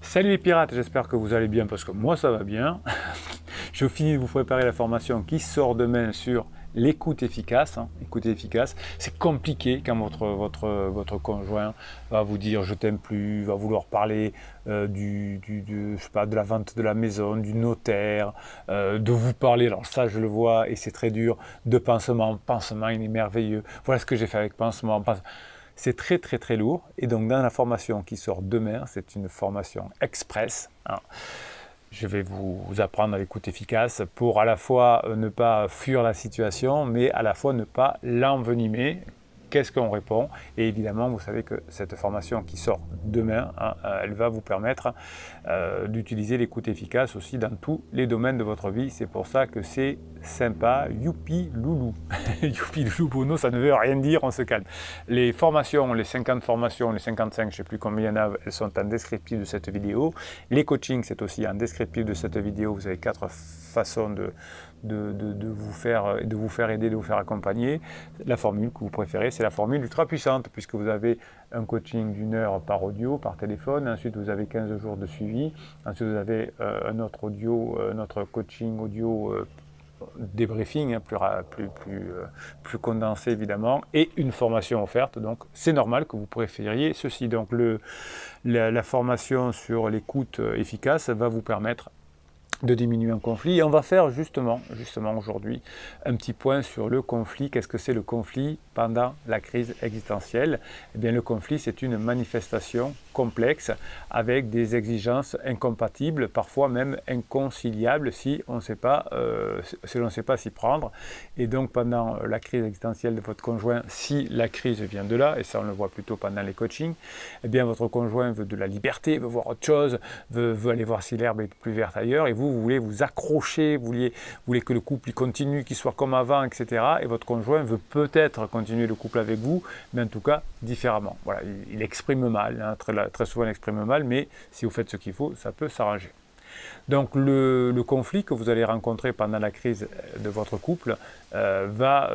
Salut les pirates, j'espère que vous allez bien parce que moi ça va bien. Je finis de vous préparer la formation qui sort demain sur l'écoute efficace. Écoute efficace, c'est compliqué quand votre conjoint va vous dire je t'aime plus, va vouloir parler je sais pas, de la vente de la maison, du notaire, de vous parler, alors ça je le vois et c'est très dur, de pansement. Pansement il est merveilleux, voilà ce que j'ai fait avec pansement. C'est très très très lourd et donc dans la formation qui sort demain, c'est une formation express. Je vais vous apprendre à l'écoute efficace pour à la fois ne pas fuir la situation, mais à la fois ne pas l'envenimer. Qu'est-ce qu'on répond? Et évidemment, vous savez que cette formation qui sort demain, elle va vous permettre d'utiliser l'écoute efficace aussi dans tous les domaines de votre vie. C'est pour ça que c'est sympa. Youpi loulou. Youpi loulou bono, ça ne veut rien dire, on se calme. Les formations, les 50 formations, les 55, je ne sais plus combien il y en a, elles sont en descriptif de cette vidéo. Les coachings, c'est aussi en descriptif de cette vidéo. Vous avez 4 façons de vous faire aider, de vous faire accompagner. La formule que vous préférez, c'est la formule ultra puissante, puisque vous avez un coaching d'1 heure par audio, par téléphone. Ensuite, vous avez 15 jours de suivi. Ensuite, vous avez un autre coaching audio débriefing, plus condensé évidemment, et une formation offerte. Donc, c'est normal que vous préfériez ceci. Donc, la formation sur l'écoute efficace va vous permettre de diminuer un conflit. Et on va faire justement aujourd'hui un petit point sur le conflit. Qu'est-ce que c'est le conflit pendant la crise existentielle? Eh bien, le conflit, c'est une manifestation complexe avec des exigences incompatibles, parfois même inconciliables si on ne sait pas s'y prendre. Et donc, pendant la crise existentielle de votre conjoint, si la crise vient de là, et ça on le voit plutôt pendant les coachings, eh bien, votre conjoint veut de la liberté, veut voir autre chose, veut aller voir si l'herbe est plus verte ailleurs, et vous voulez vous accrocher, vous voulez que le couple continue, qu'il soit comme avant, etc. Et votre conjoint veut peut-être continuer le couple avec vous, mais en tout cas différemment. Voilà, il exprime mal, très souvent il exprime mal, mais si vous faites ce qu'il faut, ça peut s'arranger. Donc le conflit que vous allez rencontrer pendant la crise de votre couple va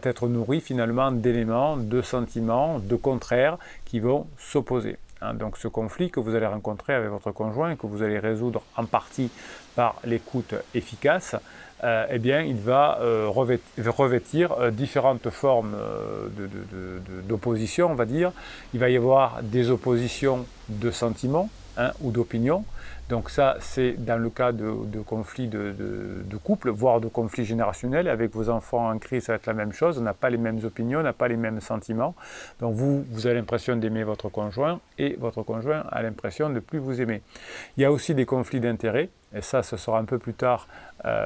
être nourri finalement d'éléments, de sentiments, de contraires qui vont s'opposer. Donc ce conflit que vous allez rencontrer avec votre conjoint, que vous allez résoudre en partie par l'écoute efficace, eh bien, il va revêtir différentes formes d'opposition, on va dire. Il va y avoir des oppositions de sentiments ou d'opinions. Donc ça, c'est dans le cas de conflits de couple, voire de conflits générationnels. Avec vos enfants en crise, ça va être la même chose. On n'a pas les mêmes opinions, on n'a pas les mêmes sentiments. Donc vous avez l'impression d'aimer votre conjoint et votre conjoint a l'impression de ne plus vous aimer. Il y a aussi des conflits d'intérêts. Et ça, ce sera un peu plus tard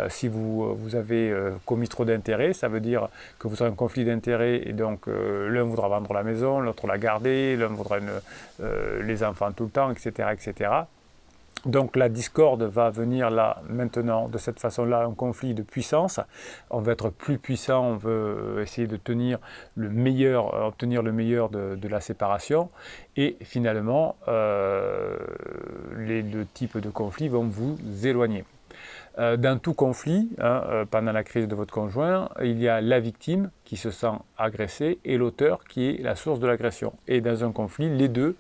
si vous avez commis trop d'intérêts. Ça veut dire que vous aurez un conflit d'intérêts et donc l'un voudra vendre la maison, l'autre la garder, l'un voudra les enfants tout le temps, etc., etc. Donc la discorde va venir là, maintenant, de cette façon-là, un conflit de puissance. On veut être plus puissant, on veut essayer de obtenir le meilleur de la séparation. Et finalement, les deux types de conflits vont vous éloigner. Dans tout conflit, pendant la crise de votre conjoint, il y a la victime qui se sent agressée et l'auteur qui est la source de l'agression. Et dans un conflit, les deux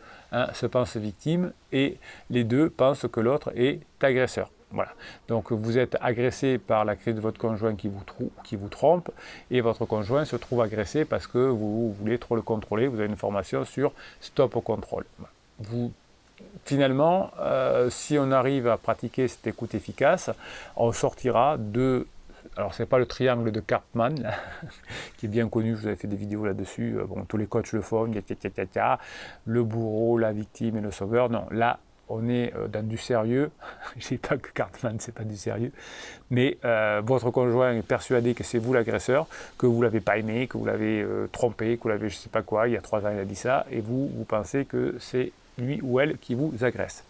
se pensent victimes et les deux pensent que l'autre est agresseur. Voilà. Donc vous êtes agressé par la crise de votre conjoint qui vous trompe et votre conjoint se trouve agressé parce que vous voulez trop le contrôler. Vous avez une formation sur stop au contrôle. Finalement, si on arrive à pratiquer cette écoute efficace, on sortira de... Alors, ce n'est pas le triangle de Karpman, là, qui est bien connu, je vous avais fait des vidéos là-dessus, bon, tous les coachs le font, le bourreau, la victime et le sauveur. Non, là, on est dans du sérieux. Je ne dis pas que Karpman, ce n'est pas du sérieux, mais votre conjoint est persuadé que c'est vous l'agresseur, que vous ne l'avez pas aimé, que vous l'avez trompé, que vous l'avez je ne sais pas quoi, il y a 3 ans il a dit ça, et vous pensez que c'est lui ou elle qui vous agresse.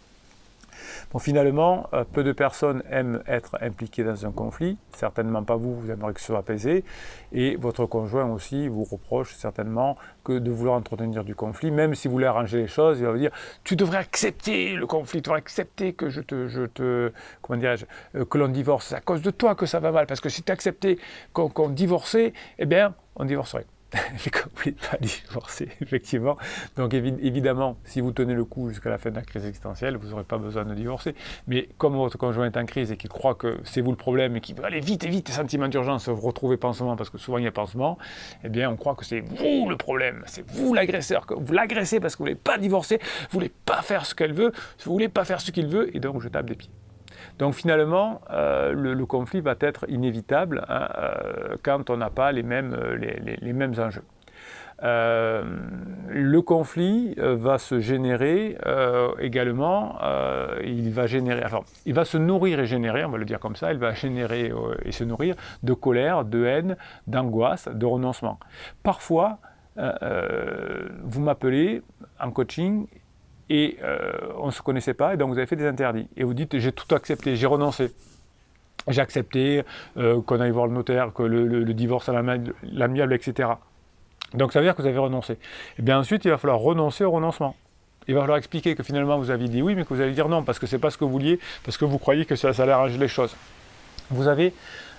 Bon, finalement, peu de personnes aiment être impliquées dans un conflit, certainement pas vous, vous aimeriez que ce soit apaisé, et votre conjoint aussi vous reproche certainement que de vouloir entretenir du conflit, même si vous voulez arranger les choses, il va vous dire « tu devrais accepter le conflit, tu devrais accepter que que l'on divorce, c'est à cause de toi que ça va mal, parce que si tu acceptais qu'on divorçait, eh bien, on divorcerait. » mais que vous ne voulez pas divorcer, effectivement. Donc évidemment, si vous tenez le coup jusqu'à la fin de la crise existentielle, vous n'aurez pas besoin de divorcer. Mais comme votre conjoint est en crise et qu'il croit que c'est vous le problème et qu'il veut aller vite et vite, sentiment d'urgence, vous retrouver pansement, parce que souvent il y a pansement, eh bien on croit que c'est vous le problème, c'est vous l'agresseur, que vous l'agressez parce que vous ne voulez pas divorcer, vous ne voulez pas faire ce qu'elle veut, vous ne voulez pas faire ce qu'il veut, et donc je tape des pieds. Donc finalement, le conflit va être inévitable quand on n'a pas les mêmes enjeux. Le conflit va se générer également, il va se nourrir et générer, on va le dire comme ça, il va générer et se nourrir de colère, de haine, d'angoisse, de renoncement. Parfois, vous m'appelez en coaching et on ne se connaissait pas, et donc vous avez fait des interdits. Et vous dites, j'ai tout accepté, j'ai renoncé. J'ai accepté qu'on aille voir le notaire, que le divorce à l'amiable, etc. Donc ça veut dire que vous avez renoncé. Et bien ensuite, il va falloir renoncer au renoncement. Il va falloir expliquer que finalement vous aviez dit oui, mais que vous allez dire non, parce que ce n'est pas ce que vous vouliez, parce que vous croyez que ça allait arranger les choses. Vous avez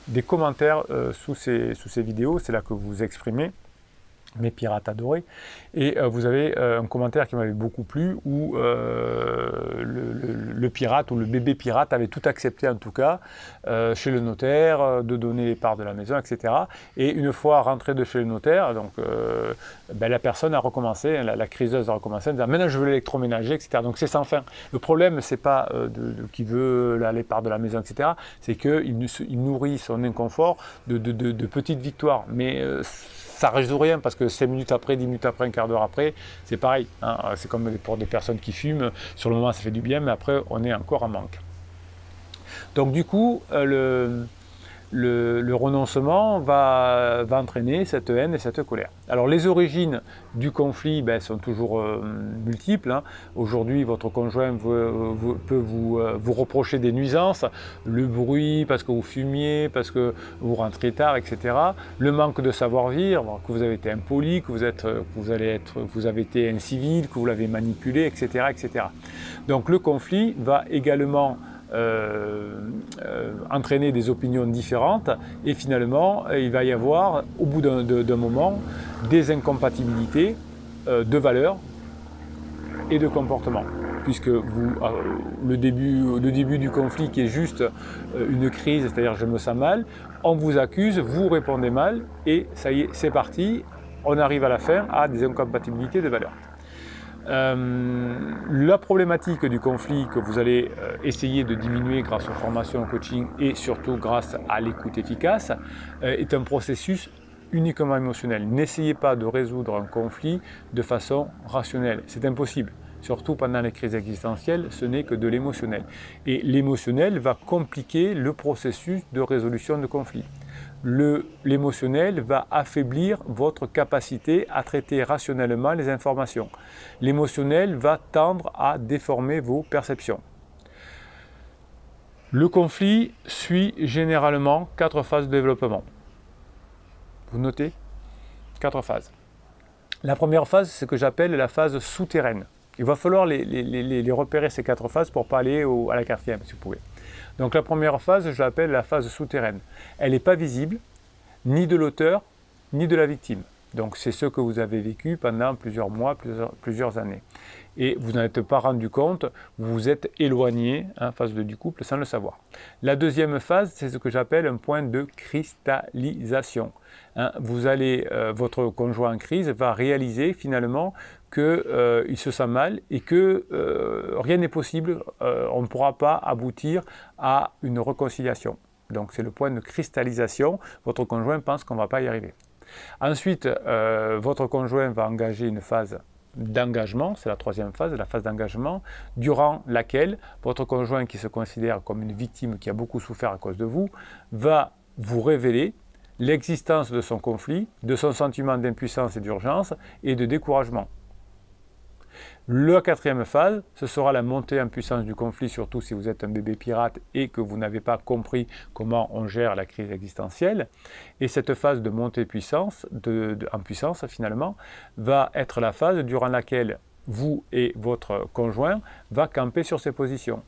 des commentaires sous ces vidéos, c'est là que vous vous exprimez, mes pirates adorés, et vous avez un commentaire qui m'avait beaucoup plu où le pirate ou le bébé pirate avait tout accepté en tout cas chez le notaire, de donner les parts de la maison, etc. Et une fois rentré de chez le notaire, donc la personne a recommencé, la criseuse a recommencé en disant maintenant je veux l'électroménager, etc. Donc c'est sans fin. Le problème c'est pas qui veut les parts de la maison, etc. C'est qu'il nourrit son inconfort de petites victoires, mais ça ne résout rien parce que 5 minutes après, 10 minutes après, un quart d'heure après, c'est pareil. Hein, c'est comme pour des personnes qui fument. Sur le moment, ça fait du bien, mais après, on est encore en manque. Donc du coup, le renoncement va entraîner cette haine et cette colère. Alors les origines du conflit sont toujours multiples. Hein. Aujourd'hui, votre conjoint peut vous reprocher des nuisances, le bruit parce que vous fumiez, parce que vous rentrez tard, etc. Le manque de savoir-vivre, que vous avez été impoli, que vous avez été incivil, que vous l'avez manipulé, etc., etc. Donc le conflit va également entraîner des opinions différentes et finalement il va y avoir au bout d'un moment des incompatibilités de valeurs et de comportement, puisque le début du conflit qui est juste une crise, c'est-à-dire je me sens mal, on vous accuse, vous répondez mal et ça y est, c'est parti, on arrive à la fin à des incompatibilités de valeurs. La problématique du conflit que vous allez essayer de diminuer grâce aux formations en coaching et surtout grâce à l'écoute efficace est un processus uniquement émotionnel. N'essayez pas de résoudre un conflit de façon rationnelle, c'est impossible. Surtout pendant les crises existentielles, ce n'est que de l'émotionnel. Et l'émotionnel va compliquer le processus de résolution de conflit. L'émotionnel va affaiblir votre capacité à traiter rationnellement les informations. L'émotionnel va tendre à déformer vos perceptions. Le conflit suit généralement 4 phases de développement. Vous notez 4 phases. La première phase, c'est ce que j'appelle la phase souterraine. Il va falloir les repérer, ces 4 phases, pour ne pas aller à la 4e, si vous pouvez. Donc la première phase, je l'appelle la phase souterraine. Elle n'est pas visible, ni de l'auteur, ni de la victime. Donc c'est ce que vous avez vécu pendant plusieurs mois, plusieurs années. Et vous n'en êtes pas rendu compte, vous vous êtes éloigné en phase 2 du couple sans le savoir. La deuxième phase, c'est ce que j'appelle un point de cristallisation. Votre conjoint en crise va réaliser finalement qu'il se sent mal et que rien n'est possible, on ne pourra pas aboutir à une réconciliation. Donc c'est le point de cristallisation, votre conjoint pense qu'on ne va pas y arriver. Ensuite, votre conjoint va engager une phase d'engagement, c'est la 3e phase, la phase d'engagement, durant laquelle votre conjoint qui se considère comme une victime qui a beaucoup souffert à cause de vous, va vous révéler l'existence de son conflit, de son sentiment d'impuissance et d'urgence et de découragement. La 4e phase, ce sera la montée en puissance du conflit, surtout si vous êtes un bébé pirate et que vous n'avez pas compris comment on gère la crise existentielle. Et cette phase de montée en puissance, finalement, va être la phase durant laquelle vous et votre conjoint va camper sur ses positions.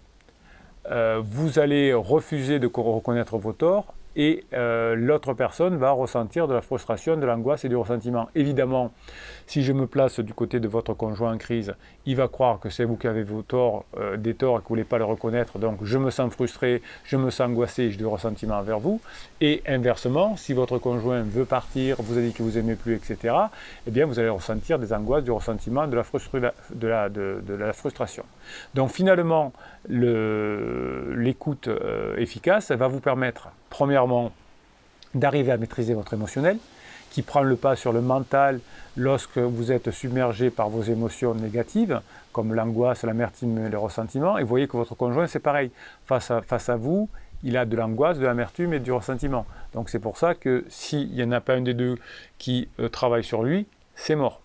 Vous allez refuser de reconnaître vos torts et l'autre personne va ressentir de la frustration, de l'angoisse et du ressentiment. Évidemment, si je me place du côté de votre conjoint en crise, il va croire que c'est vous qui avez vos torts, des torts et que vous ne voulez pas le reconnaître, donc je me sens frustré, je me sens angoissé, j'ai du ressentiment envers vous. Et inversement, si votre conjoint veut partir, vous a dit que vous n'aimez plus, etc., eh bien vous allez ressentir des angoisses, du ressentiment, de la frustration. Donc finalement, l'écoute efficace va vous permettre, premièrement, d'arriver à maîtriser votre émotionnel, qui prend le pas sur le mental lorsque vous êtes submergé par vos émotions négatives, comme l'angoisse, l'amertume et le ressentiment. Et vous voyez que votre conjoint, c'est pareil. Face à vous, il a de l'angoisse, de l'amertume et du ressentiment. Donc c'est pour ça que s'il n'y en a pas un des deux qui travaille sur lui, c'est mort.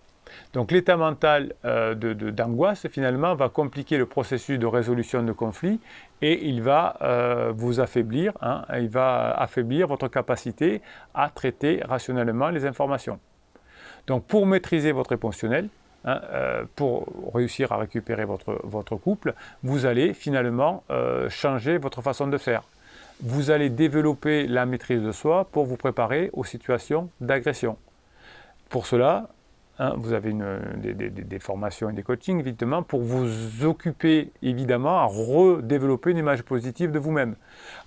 Donc l'état mental d'angoisse, finalement, va compliquer le processus de résolution de conflits et il va vous affaiblir, il va affaiblir votre capacité à traiter rationnellement les informations. Donc pour maîtriser votre émotionnel, pour réussir à récupérer votre couple, vous allez finalement changer votre façon de faire. Vous allez développer la maîtrise de soi pour vous préparer aux situations d'agression. Pour cela, vous avez des formations et des coachings, évidemment, pour vous occuper, évidemment, à redévelopper une image positive de vous-même,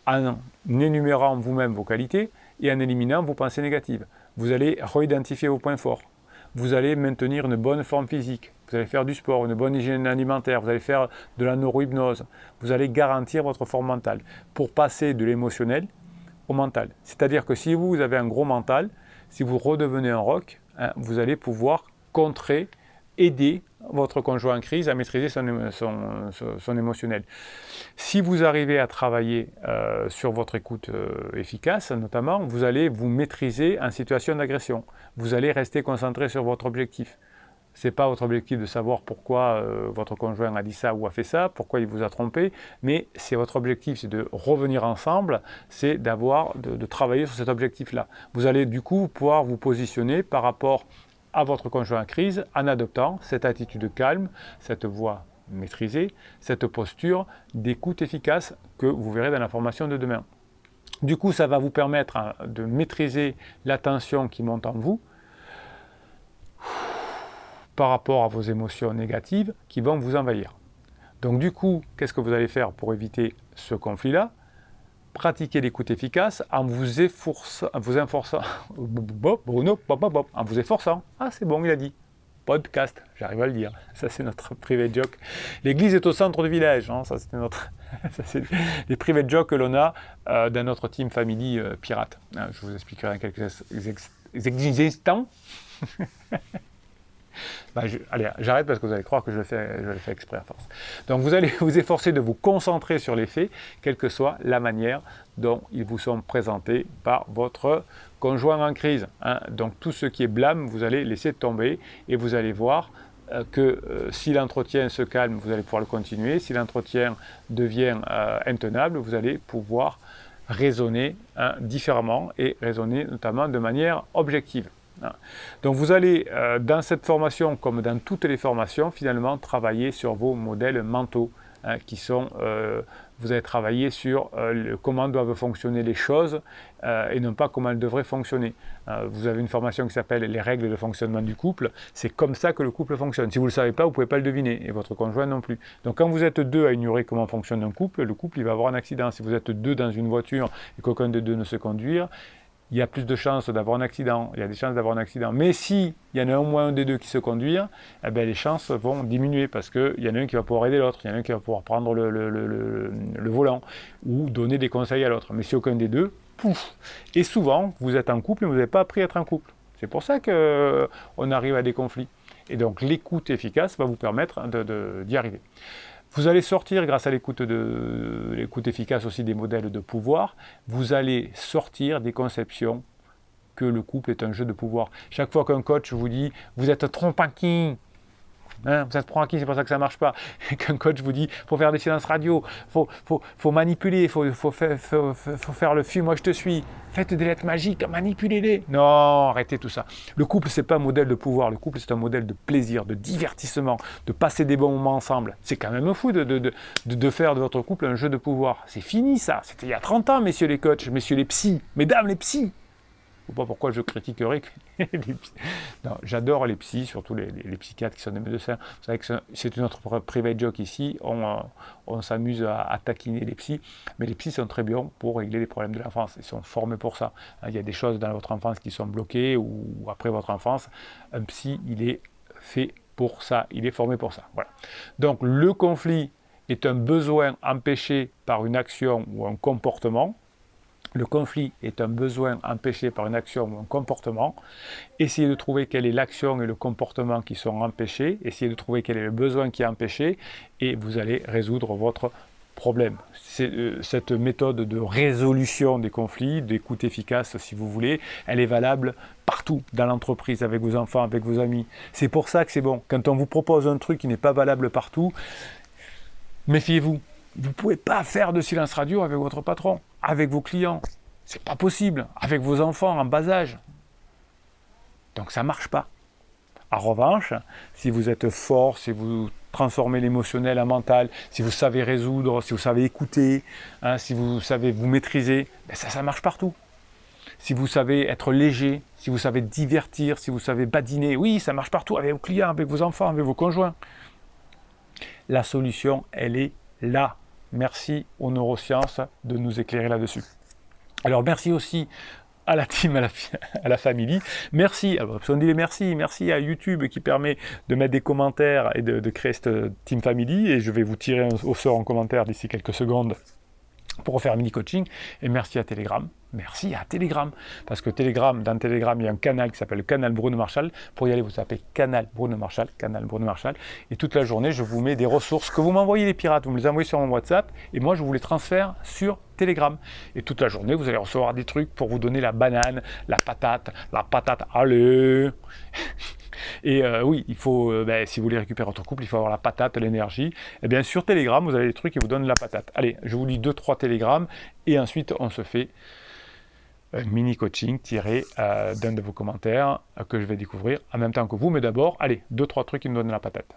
en énumérant vous-même vos qualités et en éliminant vos pensées négatives. Vous allez réidentifier vos points forts. Vous allez maintenir une bonne forme physique. Vous allez faire du sport, une bonne hygiène alimentaire. Vous allez faire de la neurohypnose. Vous allez garantir votre forme mentale pour passer de l'émotionnel au mental. C'est-à-dire que si vous avez un gros mental, si vous redevenez un roc, vous allez pouvoir contrer, aider votre conjoint en crise à maîtriser son émotionnel. Si vous arrivez à travailler sur votre écoute efficace, notamment, vous allez vous maîtriser en situation d'agression. Vous allez rester concentré sur votre objectif. Ce n'est pas votre objectif de savoir pourquoi votre conjoint a dit ça ou a fait ça, pourquoi il vous a trompé, mais c'est votre objectif, c'est de revenir ensemble, c'est de travailler sur cet objectif-là. Vous allez du coup pouvoir vous positionner par rapport à votre conjoint en crise en adoptant cette attitude calme, cette voix maîtrisée, cette posture d'écoute efficace que vous verrez dans la formation de demain. Du coup, ça va vous permettre de maîtriser la tension qui monte en vous par rapport à vos émotions négatives qui vont vous envahir. Donc du coup, qu'est-ce que vous allez faire pour éviter ce conflit-là? Pratiquer l'écoute efficace en vous efforçant. Ah, c'est bon, il a dit. Podcast, j'arrive à le dire. Ça, c'est notre private joke. L'église est au centre du village. Ça, c'était ça, c'est les private jokes que l'on a dans notre team family pirate. Je vous expliquerai en quelques instants. Allez, j'arrête parce que vous allez croire que je le fais exprès à force. Donc vous allez vous efforcer de vous concentrer sur les faits, quelle que soit la manière dont ils vous sont présentés par votre conjoint en crise. Donc tout ce qui est blâme, vous allez laisser tomber et vous allez voir que si l'entretien se calme, vous allez pouvoir le continuer. Si l'entretien devient intenable, vous allez pouvoir raisonner différemment et raisonner notamment de manière objective. Donc vous allez, dans cette formation, comme dans toutes les formations, finalement travailler sur vos modèles mentaux, qui sont, vous allez travailler sur comment doivent fonctionner les choses et non pas comment elles devraient fonctionner. Vous avez une formation qui s'appelle les règles de fonctionnement du couple, c'est comme ça que le couple fonctionne. Si vous ne le savez pas, vous ne pouvez pas le deviner, et votre conjoint non plus. Donc quand vous êtes deux à ignorer comment fonctionne un couple, le couple il va avoir un accident. Si vous êtes deux dans une voiture et qu'aucun des deux ne sait conduire, il y a plus de chances d'avoir un accident, il y a des chances d'avoir un accident. Mais si il y en a au moins un des deux qui se conduit, eh bien les chances vont diminuer parce qu'il y en a un qui va pouvoir aider l'autre, il y en a un qui va pouvoir prendre le volant ou donner des conseils à l'autre. Mais si aucun des deux, pouf. Et souvent, vous êtes en couple et vous n'avez pas appris à être en couple. C'est pour ça qu'on arrive à des conflits. Et donc l'écoute efficace va vous permettre d'y arriver. Vous allez sortir, grâce à l'écoute efficace aussi des modèles de pouvoir, vous allez sortir des conceptions que le couple est un jeu de pouvoir. Chaque fois qu'un coach vous dit « vous êtes trop inquiet », Hein, vous êtes pro acquis, c'est pour ça que ça ne marche pas. Et qu'un coach vous dit, il faut faire des silences radio, faut manipuler, faut faire le film, moi je te suis. Faites des lettres magiques, manipulez-les. Non, arrêtez tout ça. Le couple, c'est pas un modèle de pouvoir. Le couple, c'est un modèle de plaisir, de divertissement, de passer des bons moments ensemble. C'est quand même fou de faire de votre couple un jeu de pouvoir. C'est fini ça. C'était il y a 30 ans, messieurs les coachs, messieurs les psys, mesdames les psys. Je ne sais pas pourquoi je critiquerais les psys. Non, j'adore les psys, surtout les psychiatres qui sont des médecins. Vous savez que c'est une autre private joke ici. On s'amuse à taquiner les psys. Mais les psys sont très bien pour régler les problèmes de l'enfance. Ils sont formés pour ça. Il y a des choses dans votre enfance qui sont bloquées ou après votre enfance. Un psy, il est fait pour ça. Il est formé pour ça. Voilà. Donc le conflit est un besoin empêché par une action ou un comportement. Le conflit est un besoin empêché par une action ou un comportement. Essayez de trouver quelle est l'action et le comportement qui sont empêchés. Essayez de trouver quel est le besoin qui est empêché et vous allez résoudre votre problème. Cette méthode de résolution des conflits, d'écoute efficace si vous voulez, elle est valable partout dans l'entreprise, avec vos enfants, avec vos amis. C'est pour ça que c'est bon. Quand on vous propose un truc qui n'est pas valable partout, méfiez-vous. Vous ne pouvez pas faire de silence radio avec votre patron, avec vos clients. C'est pas possible. Avec vos enfants en bas âge. Donc ça ne marche pas. En revanche, si vous êtes fort, si vous transformez l'émotionnel en mental, si vous savez résoudre, si vous savez écouter, si vous savez vous maîtriser, ben ça marche partout. Si vous savez être léger, si vous savez divertir, si vous savez badiner, oui, ça marche partout avec vos clients, avec vos enfants, avec vos conjoints. La solution, elle est là. Merci aux neurosciences de nous éclairer là-dessus. Alors merci aussi à la team, à la famille. Merci, on dit les merci à YouTube qui permet de mettre des commentaires et de créer cette team family. Et je vais vous tirer au sort en commentaire d'ici quelques secondes pour refaire un mini coaching. Et merci à Telegram. Merci à Telegram. Parce que dans Telegram, il y a un canal qui s'appelle le canal Bruno Marchal. Pour y aller, vous tapez canal Bruno Marchal. Et toute la journée, je vous mets des ressources que vous m'envoyez les pirates. Vous me les envoyez sur mon WhatsApp. Et moi, je vous les transfère sur Telegram. Et toute la journée, vous allez recevoir des trucs pour vous donner la banane, la patate, allez. Et oui, il faut, si vous voulez récupérer votre couple, il faut avoir la patate, l'énergie. Et bien sur Telegram, vous avez des trucs qui vous donnent la patate. Allez, je vous lis 2-3 Telegram et ensuite on se fait un mini coaching tiré d'un de vos commentaires que je vais découvrir en même temps que vous. Mais d'abord, allez, 2-3 trucs qui me donnent la patate.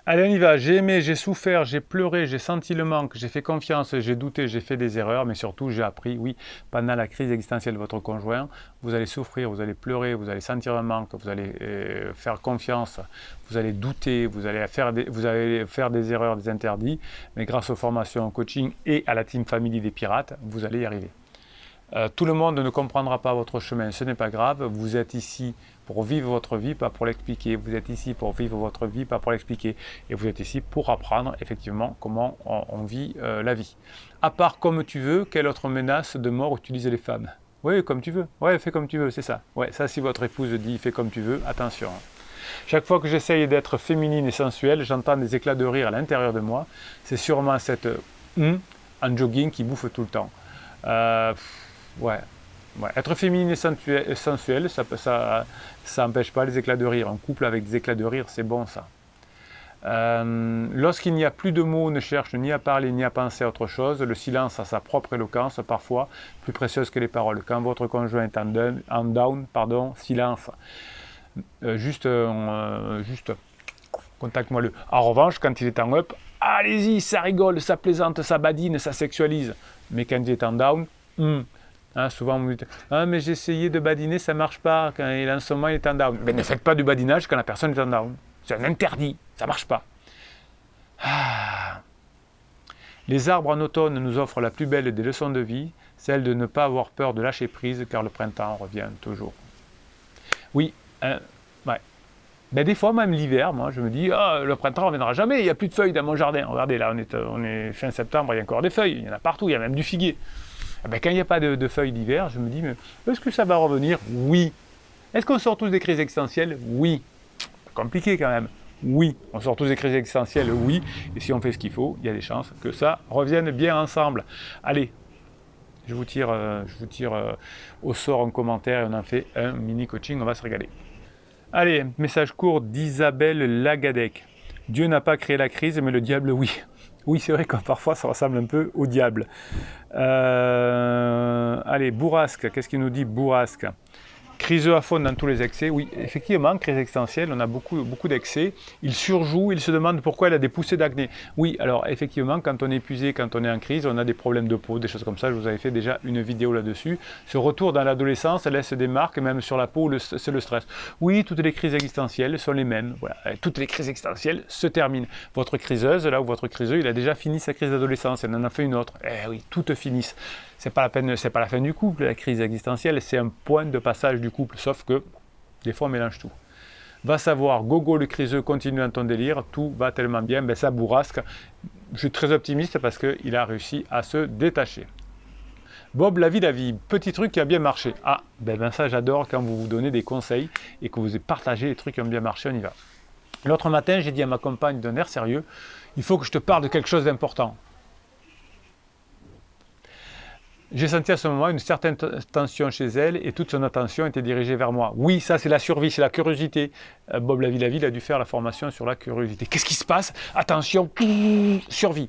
Allez, on y va. J'ai aimé, j'ai souffert, j'ai pleuré, j'ai senti le manque, j'ai fait confiance, j'ai douté, j'ai fait des erreurs, mais surtout j'ai appris, oui, pendant la crise existentielle de votre conjoint, vous allez souffrir, vous allez pleurer, vous allez sentir un manque, vous allez faire confiance, vous allez douter, vous allez faire des erreurs, des interdits, mais grâce aux formations, au coaching et à la team family des pirates, vous allez y arriver. Tout le monde ne comprendra pas votre chemin, ce n'est pas grave, vous êtes ici pour vivre votre vie, pas pour l'expliquer. Vous êtes ici pour vivre votre vie, pas pour l'expliquer. Et vous êtes ici pour apprendre effectivement comment on vit la vie. À part comme tu veux, quelle autre menace de mort utilisent les femmes? Oui, comme tu veux. Ouais, fais comme tu veux, c'est ça. Ouais, ça si votre épouse dit fais comme tu veux, attention. Chaque fois que j'essaye d'être féminine et sensuelle, j'entends des éclats de rire à l'intérieur de moi. C'est sûrement cette en jogging qui bouffe tout le temps. Ouais. Être féminine et sensuelle, ça n'empêche pas les éclats de rire. Un couple avec des éclats de rire, c'est bon ça. Lorsqu'il n'y a plus de mots, ne cherche ni à parler ni à penser à autre chose. Le silence a sa propre éloquence, parfois plus précieuse que les paroles. Quand votre conjoint est en down, silence. Juste, contacte-moi-le. En revanche, quand il est en up, allez-y, ça rigole, ça plaisante, ça badine, ça sexualise. Mais quand il est en down, souvent vous me dites mais j'ai essayé de badiner, ça ne marche pas, quand il est en ce moment il est en down. Mais ne faites pas du badinage quand la personne est en down. C'est un interdit, ça ne marche pas. Les arbres en automne nous offrent la plus belle des leçons de vie, celle de ne pas avoir peur de lâcher prise car le printemps revient toujours. Oui, ouais. Ben, des fois, même l'hiver, moi, je me dis, le printemps ne reviendra jamais, il n'y a plus de feuilles dans mon jardin. Regardez, là, on est fin septembre, il y a encore des feuilles, il y en a partout, il y a même du figuier. Ben, quand il n'y a pas de feuilles d'hiver, je me dis, mais est-ce que ça va revenir? Oui. Est-ce qu'on sort tous des crises existentielles? Oui. C'est compliqué quand même. Oui. On sort tous des crises existentielles? Oui. Et si on fait ce qu'il faut, il y a des chances que ça revienne bien ensemble. Allez, je vous tire au sort un commentaire et on en fait un mini coaching, on va se régaler. Allez, message court d'Isabelle Lagadec. Dieu n'a pas créé la crise, mais le diable, oui. Oui, c'est vrai que parfois ça ressemble un peu au diable. Allez, Bourrasque, qu'est-ce qu'il nous dit Bourrasque? Criseux à fond dans tous les excès. Oui, effectivement, crise existentielle, on a beaucoup d'excès. Il surjoue, il se demande pourquoi il a des poussées d'acné. Oui, alors effectivement, quand on est épuisé, quand on est en crise, on a des problèmes de peau, des choses comme ça. Je vous avais fait déjà une vidéo là-dessus. Ce retour dans l'adolescence laisse des marques, même sur la peau, c'est le stress. Oui, toutes les crises existentielles sont les mêmes. Voilà. Toutes les crises existentielles se terminent. Votre criseuse, là, ou votre criseux, il a déjà fini sa crise d'adolescence, il en a fait une autre. Eh oui, toutes finissent. C'est pas la fin du couple, la crise existentielle, c'est un point de passage du couple, sauf que des fois on mélange tout. Va savoir, Gogo le criseux continue dans ton délire, tout va tellement bien, ben ça Bourrasque. Je suis très optimiste parce qu'il a réussi à se détacher. Bob la vie, petit truc qui a bien marché. Ah, ben ça j'adore quand vous vous donnez des conseils et que vous partagez les trucs qui ont bien marché, on y va. L'autre matin, j'ai dit à ma compagne d'un air sérieux, il faut que je te parle de quelque chose d'important. J'ai senti à ce moment une certaine tension chez elle et toute son attention était dirigée vers moi. Oui, ça c'est la survie, c'est la curiosité. Bob la vie, il a dû faire la formation sur la curiosité. Qu'est-ce qui se passe? Attention, survie.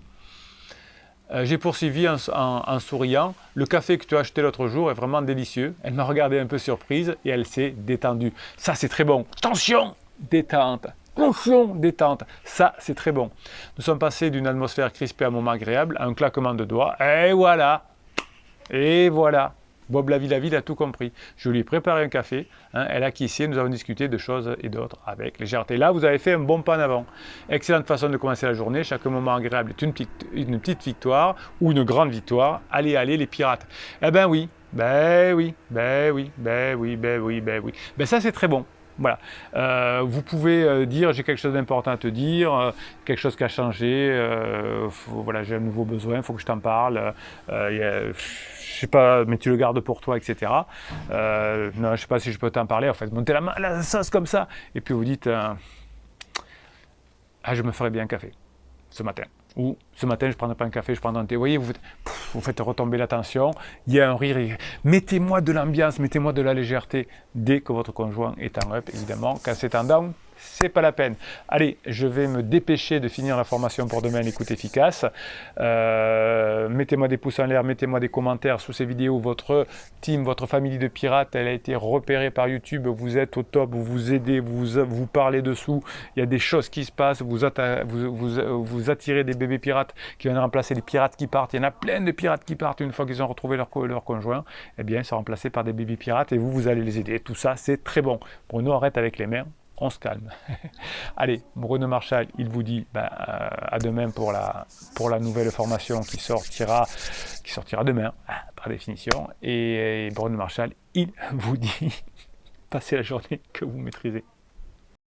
J'ai poursuivi en souriant. Le café que tu as acheté l'autre jour est vraiment délicieux. Elle m'a regardé un peu surprise et elle s'est détendue. Ça c'est très bon. Tension, détente. Tension, détente. Ça c'est très bon. Nous sommes passés d'une atmosphère crispée à un moment agréable à un claquement de doigts. Et voilà. Et voilà, Bob la ville a tout compris. Je lui ai préparé un café, hein, elle a quitté, nous avons discuté de choses et d'autres avec légèreté. Là, vous avez fait un bon pas en avant. Excellente façon de commencer la journée, chaque moment agréable est une petite victoire ou une grande victoire. Allez, les pirates. Eh ben oui, ben ça c'est très bon. Voilà. Vous pouvez dire j'ai quelque chose d'important à te dire, quelque chose qui a changé, voilà, j'ai un nouveau besoin, il faut que je t'en parle, je sais pas, mais tu le gardes pour toi, etc. Non, je sais pas si je peux t'en parler, en fait, montez la sauce comme ça, et puis vous dites ah, je me ferais bien un café ce matin. Ou ce matin, je ne prendrai pas un café, je prendrai un thé. Vous voyez, vous faites retomber la tension, il y a un rire. Mettez-moi de l'ambiance, mettez-moi de la légèreté dès que votre conjoint est en up, évidemment. Quand c'est en down, c'est pas la peine. Allez, je vais me dépêcher de finir la formation pour demain, l'écoute efficace. Mettez-moi des pouces en l'air, mettez-moi des commentaires sous ces vidéos. Votre team, votre famille de pirates, elle a été repérée par YouTube. Vous êtes au top, vous vous aidez, vous parlez dessous. Il y a des choses qui se passent. Vous attirez des bébés pirates qui viennent remplacer les pirates qui partent. Il y en a plein de pirates qui partent une fois qu'ils ont retrouvé leur conjoint. Eh bien, ils sont remplacés par des bébés pirates et vous allez les aider. Tout ça, c'est très bon. Bruno, arrête avec les mains. On se calme. Allez, Bruno Marchal, il vous dit à demain pour la nouvelle formation qui sortira demain, par définition. Et Bruno Marchal, il vous dit passez la journée que vous maîtrisez.